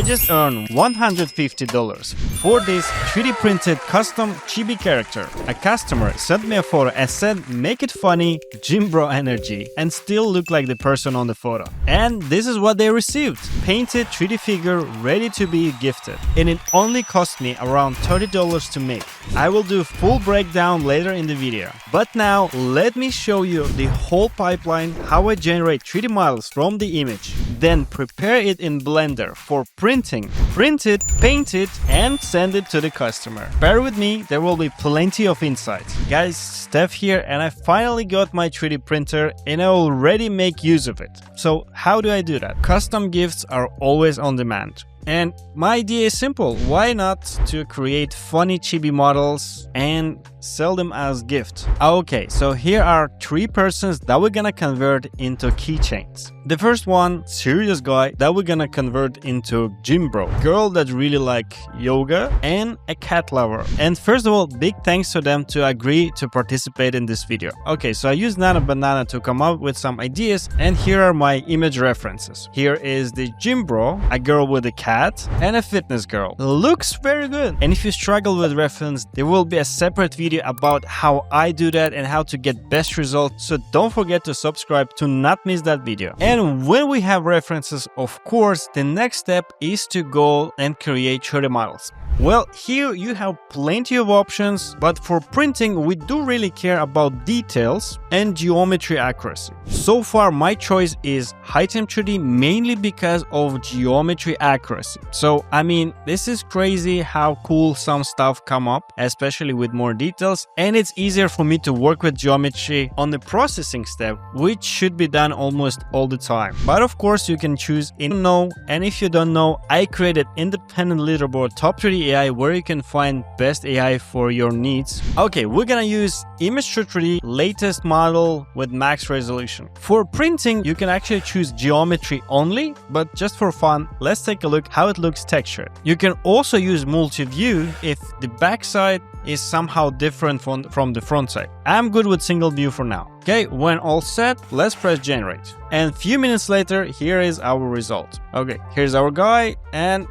I just earned $150 for this 3D printed custom chibi character. A customer sent me a photo and said make it funny, Jimbro energy, and still look like the person on the photo. And this is what they received. Painted 3D figure ready to be gifted. And it only cost me around $30 to make. I will do full breakdown later in the video. But now let me show you the whole pipeline, how I generate 3D models from the image, then prepare it in Blender for printing, print it, paint it, and send it to the customer. Bear with me, there will be plenty of insights. Guys, Steph here, and I finally got my 3D printer and I already make use of it. So how do I do that? Custom gifts are always on demand. And my idea is simple. Why not to create funny chibi models and sell them as gift? Okay, so here are 3 persons that we're gonna convert into keychains. The first one, serious guy that we're gonna convert into Jimbro, girl that really like yoga, and a cat lover. And first of all, big thanks to them to agree to participate in this video. Okay, so I used Nano Banana to come up with some ideas, and here are my image references. Here is the Jimbro, a girl with a cat, and a fitness girl. Looks very good. And if you struggle with reference, there will be a separate video about how I do that and how to get best results, so don't forget to subscribe to not miss that video. And when we have references, of course, the next step is to go and create 3D models. Well, here you have plenty of options, but for printing, we do really care about details and geometry accuracy. So far, my choice is Heightem 3D mainly because of geometry accuracy. So, I mean, this is crazy how cool some stuff come up, especially with more details, and it's easier for me to work with geometry on the processing step, which should be done almost all the time. But of course, you can choose in know, and if you don't know, I created independent leaderboard Top 3D AI where you can find best AI for your needs. Okay, we're gonna use Image 3D latest model with max resolution. For printing, you can actually choose geometry only, but just for fun, let's take a look how it looks textured. You can also use multi-view if the backside is somehow different from the front side. I'm good with single view for now. Okay, when all set, let's press generate. And a few minutes later, here is our result. Okay, here's our guy, and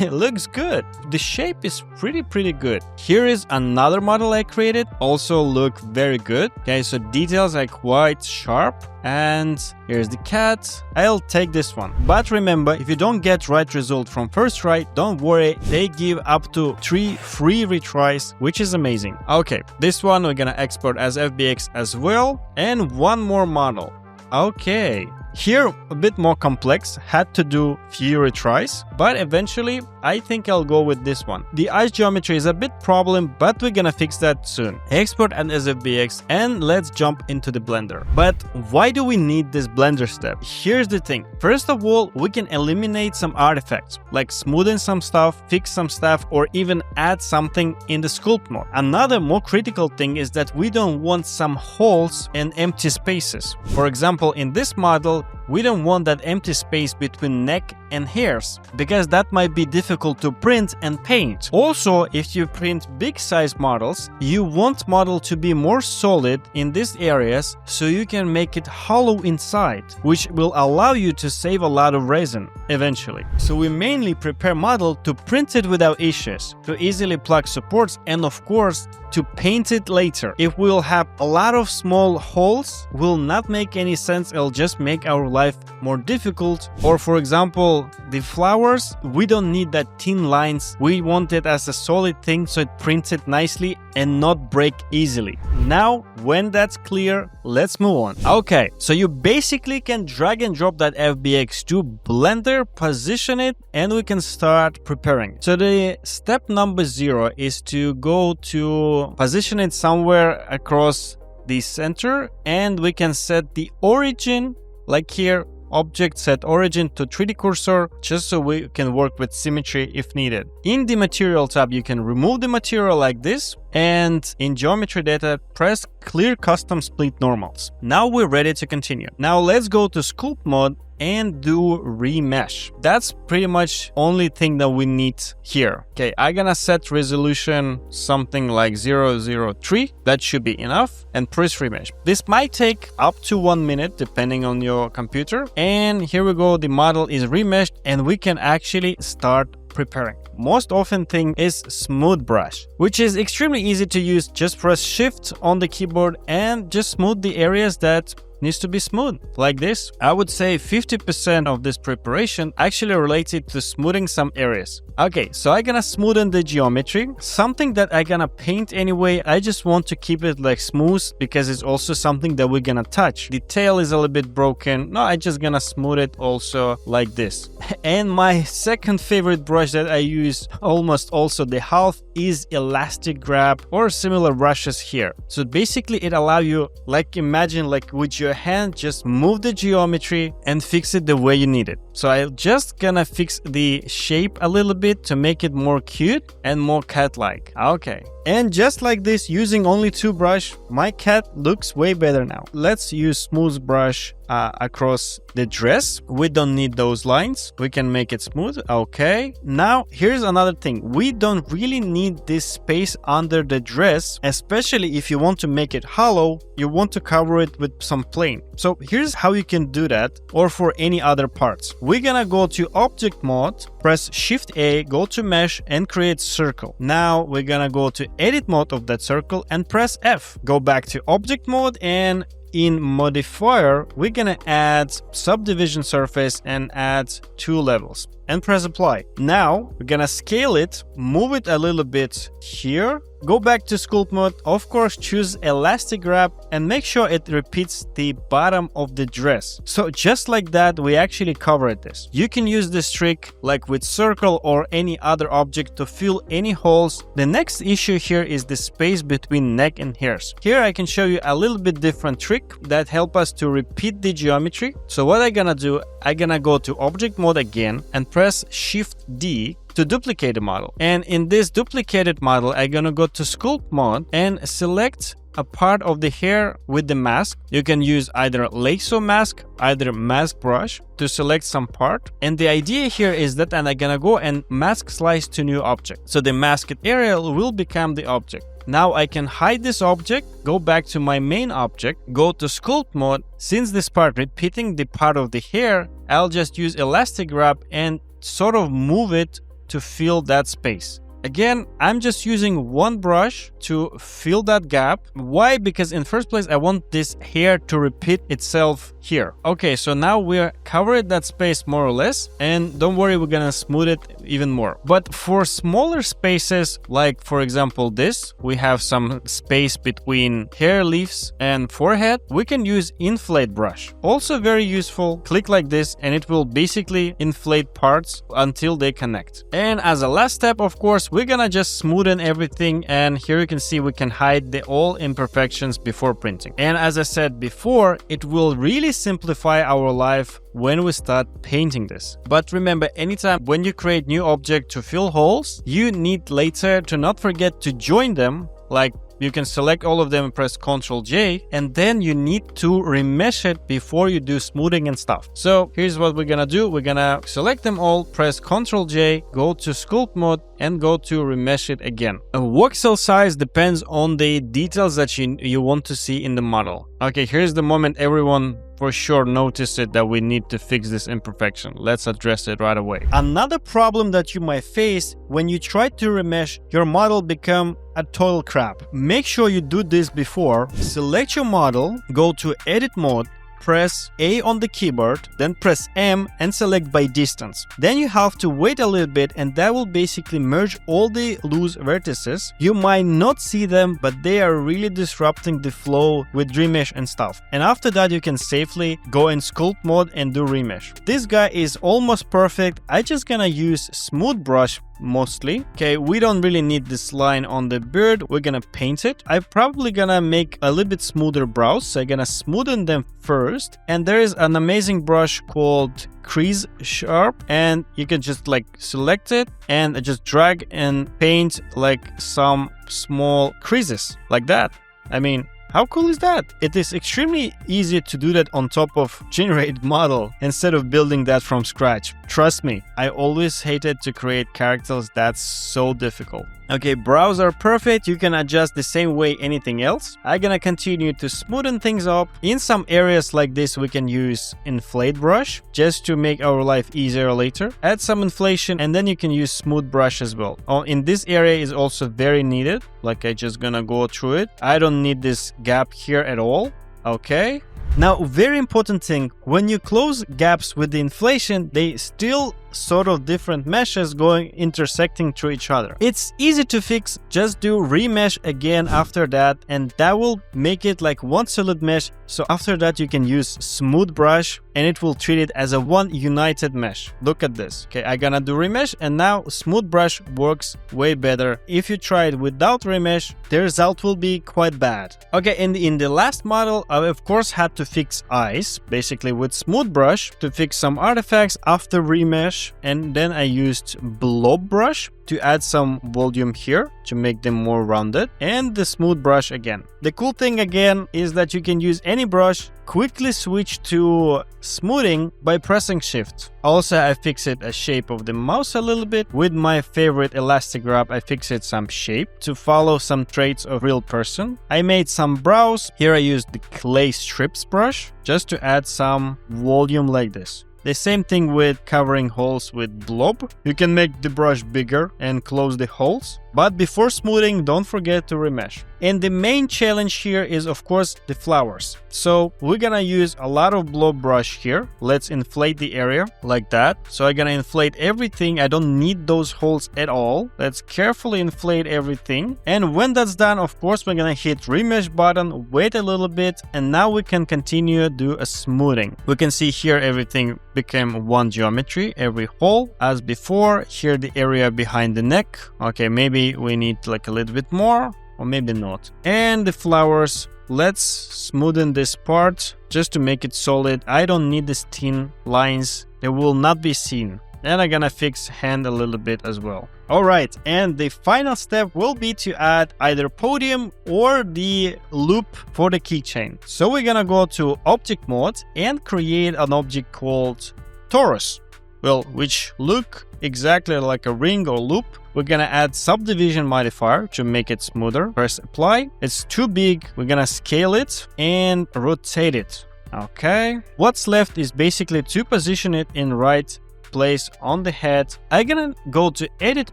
it looks good. The shape is pretty good. Here is another model I created, also look very good. Okay, so details are quite sharp. And here's the cat. I'll take this one. But remember, if you don't get right result from first try, don't worry. They give up to 3 free retries, which is amazing. Okay, this one we're gonna export as FBX as well. And one more model. Okay. Here, a bit more complex, had to do few retries, but eventually I think I'll go with this one. The eyes geometry is a bit problem, but we're gonna fix that soon. Export as FBX, and let's jump into the Blender. But why do we need this Blender step? Here's the thing. First of all, we can eliminate some artifacts, like smoothen some stuff, fix some stuff, or even add something in the sculpt mode. Another more critical thing is that we don't want some holes and empty spaces. For example, in this model, we don't want that empty space between neck and hairs, because that might be difficult to print and paint. Also, if you print big size models, you want model to be more solid in these areas so you can make it hollow inside, which will allow you to save a lot of resin eventually. So we mainly prepare model to print it without issues, to easily plug supports, and of course to paint it later. If we'll have a lot of small holes, will not make any sense. It'll just make our life more difficult. Or for example, the flowers, we don't need that thin lines. We want it as a solid thing so it prints it nicely and not break easily. Now, when that's clear, let's move on. Okay, so you basically can drag and drop that FBX to Blender, position it, and we can start preparing. So the step number 0 is to go to position it somewhere across the center, and we can set the origin, like here, object set origin to 3D cursor, just so we can work with symmetry if needed. In the material tab, you can remove the material like this, and in geometry data, press clear custom split normals. Now we're ready to continue. Now let's go to sculpt mode and do remesh. That's pretty much only thing that we need here. Okay, I'm gonna set resolution something like 003. That should be enough, and press remesh. This might take up to 1 minute depending on your computer. And here we go, the model is remeshed and we can actually start preparing. Most often thing is smooth brush, which is extremely easy to use. Just press shift on the keyboard and just smooth the areas that needs to be smooth, like this. I would say 50% of this preparation actually related to smoothing some areas. Okay, so I'm gonna smoothen the geometry, something that I'm gonna paint anyway. I just want to keep it like smooth because it's also something that we're gonna touch. The tail is a little bit broken. No, I'm just gonna smooth it also like this. And my second favorite brush that I use almost also the half is elastic grab or similar brushes here. So basically it allows you, like imagine like with your hand, just move the geometry and fix it the way you need it. So I'm just gonna fix the shape a little bit to make it more cute and more cat-like. Okay. And just like this, using only 2 brush, my cat looks way better now. Let's use smooth brush across the dress. We don't need those lines. We can make it smooth. Okay. Now, here's another thing. We don't really need this space under the dress, especially if you want to make it hollow, you want to cover it with some plain. So here's how you can do that, or for any other parts. We're gonna go to object mode, press Shift A, go to mesh and create circle. Now we're gonna go to edit mode of that circle and press F. Go back to object mode and in modifier, we're gonna add subdivision surface and add 2 levels and press apply. Now we're gonna scale it, move it a little bit here. Go back to sculpt mode, of course choose elastic grab and make sure it repeats the bottom of the dress. So just like that, we actually covered this. You can use this trick like with circle or any other object to fill any holes. The next issue here is the space between neck and hairs. Here I can show you a little bit different trick that help us to repeat the geometry. So what I'm gonna do, I'm gonna go to object mode again and press Shift D to duplicate the model. And in this duplicated model, I'm gonna go to sculpt mode and select a part of the hair with the mask. You can use either lasso mask, either mask brush to select some part. And the idea here is that I'm gonna go and mask slice to new object. So the masked area will become the object. Now I can hide this object, go back to my main object, go to sculpt mode. Since this part repeating the part of the hair, I'll just use elastic grab and sort of move it to fill that space. Again, I'm just using 1 brush to fill that gap. Why? Because in first place, I want this hair to repeat itself here. Okay, so now we're covering that space more or less. And don't worry, we're gonna smooth it even more. But for smaller spaces, like for example this, we have some space between hair leaves and forehead, we can use inflate brush. Also very useful. Click like this and it will basically inflate parts until they connect. And as a last step, of course, we're gonna just smoothen everything, and here you can see we can hide the all imperfections before printing. And as I said before, it will really simplify our life when we start painting this. But remember, anytime when you create new object to fill holes, you need later to not forget to join them. Like you can select all of them and press Ctrl J, and then you need to remesh it before you do smoothing and stuff. So here's what we're gonna do. We're gonna select them all, press Ctrl J, go to sculpt mode and go to remesh it again. A voxel size depends on the details that you want to see in the model. Okay, here's the moment everyone for sure noticed it that we need to fix this imperfection. Let's address it right away. Another problem that you might face when you try to remesh, your model become a total crap. Make sure you do this before. Select your model, go to edit mode, press A on the keyboard, then press M and select by distance. Then you have to wait a little bit and that will basically merge all the loose vertices. You might not see them, but they are really disrupting the flow with remesh and stuff. And after that, you can safely go in sculpt mode and do remesh. This guy is almost perfect. I just gonna use smooth brush mostly. Okay, we don't really need this line on the beard. We're gonna paint it. I'm probably gonna make a little bit smoother brows, so I'm gonna smoothen them first. And there is an amazing brush called Crease Sharp, and you can just like select it and just drag and paint like some small creases like that. I mean, How cool is that? It is extremely easy to do that on top of generated model instead of building that from scratch. Trust me, I always hated to create characters. That's so difficult. Okay, brows are perfect. You can adjust the same way anything else. I'm gonna continue to smoothen things up. In some areas like this, we can use inflate brush just to make our life easier later. Add some inflation and then you can use smooth brush as well. Oh, in this area is also very needed. Like I just gonna go through it. I don't need this gap here at all. Okay. Now, very important thing, when you close gaps with the inflation, they still sort of different meshes going intersecting through each other. It's easy to fix, just do remesh again after that, and that will make it like one solid mesh. So after that you can use smooth brush and it will treat it as a one united mesh. Look at this. Okay, I'm gonna do remesh and now smooth brush works way better. If you try it without remesh, the result will be quite bad. Okay, in the last model, I of course had to fix eyes, basically with smooth brush to fix some artifacts after remesh. And then I used blob brush to add some volume here to make them more rounded, and the smooth brush again. The cool thing again is that you can use any brush, quickly switch to smoothing by pressing shift. Also, I fixed a shape of the mouse a little bit. With my favorite elastic wrap, I fixed some shape to follow some traits of real person. I made some brows. Here I used the clay strips brush just to add some volume like this. The same thing with covering holes with blob. You can make the brush bigger and close the holes. But before smoothing, don't forget to remesh. And the main challenge here is, of course, the flowers. So we're gonna use a lot of blob brush here. Let's inflate the area like that. So I'm gonna inflate everything. I don't need those holes at all. Let's carefully inflate everything. And when that's done, of course, we're gonna hit remesh button, wait a little bit, and now we can continue do a smoothing. We can see here everything became one geometry, every hole as before. Here the area behind the neck. Okay, maybe we need like a little bit more, or maybe not. And the flowers, let's smoothen this part just to make it solid. I don't need these thin lines, they will not be seen. And I'm gonna fix hand a little bit as well. Alright, and the final step will be to add either podium or the loop for the keychain. So we're gonna go to object mode and create an object called torus, well, which look exactly like a ring or loop. We're gonna add subdivision modifier to make it smoother. Press apply. It's too big. We're gonna scale it and rotate it. Okay. What's left is basically to position it in right place on the head. I'm gonna go to edit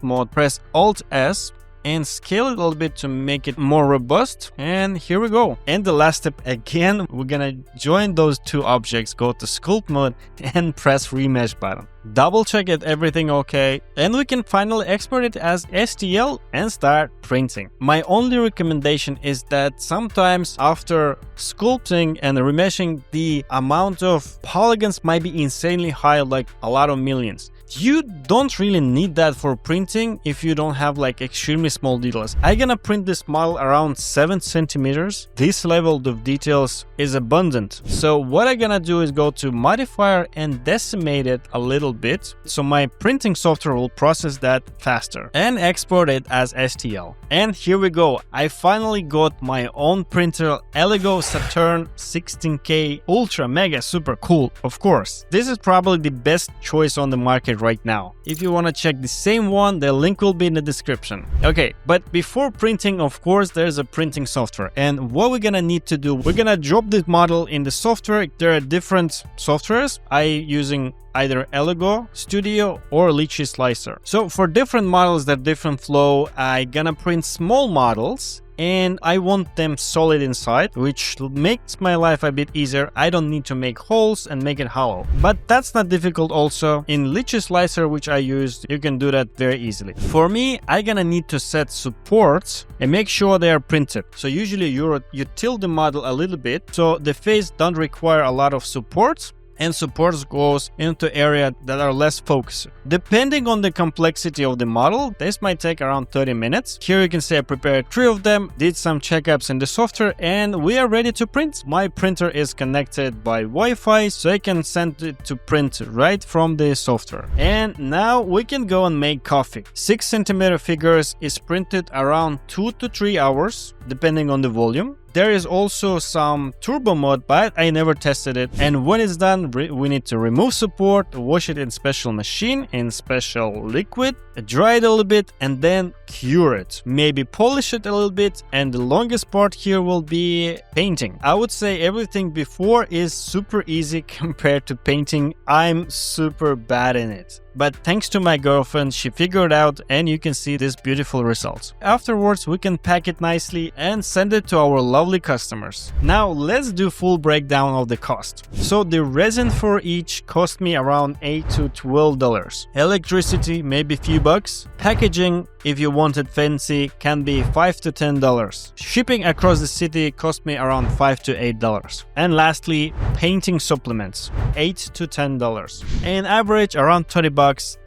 mode, press Alt S and scale it a little bit to make it more robust. And here we go. And the last step again, we're gonna join those two objects, go to sculpt mode and press remesh button. Double check it, everything okay, and we can finally export it as STL and start printing. My only recommendation is that sometimes after sculpting and remeshing, the amount of polygons might be insanely high, like a lot of millions. You don't really need that for printing if you don't have like extremely small details. I'm gonna print this model around 7 centimeters. This level of details is abundant. So what I'm gonna do is go to modifier and decimate it a little bit. So my printing software will process that faster and export it as STL. And here we go. I finally got my own printer, Elegoo Saturn 16K Ultra Mega Super Cool. Of course, this is probably the best choice on the market right now. If you want to check the same one, the link will be in the description. Okay, but before printing, of course, there's a printing software. And what we're gonna need to do, we're gonna drop this model in the software. There are different softwares. I using either Elegoo Studio or Lychee Slicer. So for different models that different flow, I gonna print small models and I want them solid inside, which makes my life a bit easier. I don't need to make holes and make it hollow. But that's not difficult also. In Lychee Slicer, which I used, you can do that very easily. For me, I'm gonna need to set supports and make sure they are printed. So usually you tilt the model a little bit so the face don't require a lot of supports, and supports goes into areas that are less focused. Depending on the complexity of the model, this might take around 30 minutes. Here you can say I prepared 3 of them, did some checkups in the software, and we are ready to print. My printer is connected by Wi-Fi, so I can send it to print right from the software. And now we can go and make coffee. 6 centimeter figures is printed around 2 to 3 hours, depending on the volume. There is also some turbo mode, but I never tested it. And when it's done, we need to remove support, wash it in special machine, in special liquid, dry it a little bit, and then cure it. Maybe polish it a little bit. And the longest part here will be painting. I would say everything before is super easy compared to painting. I'm super bad in it. But thanks to my girlfriend, she figured out, and you can see this beautiful results. Afterwards, we can pack it nicely and send it to our lovely customers. Now let's do full breakdown of the cost. So the resin for each cost me around $8 to $12. Electricity, maybe a few bucks. Packaging, if you want it fancy, can be $5 to $10. Shipping across the city cost me around $5 to $8. And lastly, painting supplements, $8 to $10. An average around $20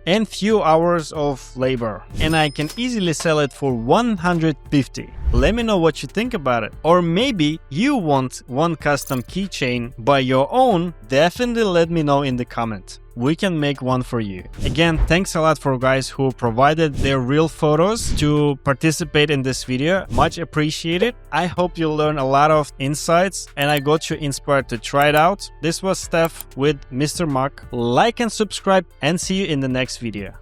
and few hours of labor. And I can easily sell it for $150. Let me know what you think about it. Or maybe you want one custom keychain by your own. Definitely let me know in the comment. We can make one for you. Again, thanks a lot for guys who provided their real photos to participate in this video. Much appreciated. I hope you learned a lot of insights and I got you inspired to try it out. This was Steph with Mr. Muck. Like and subscribe and see you in the next video.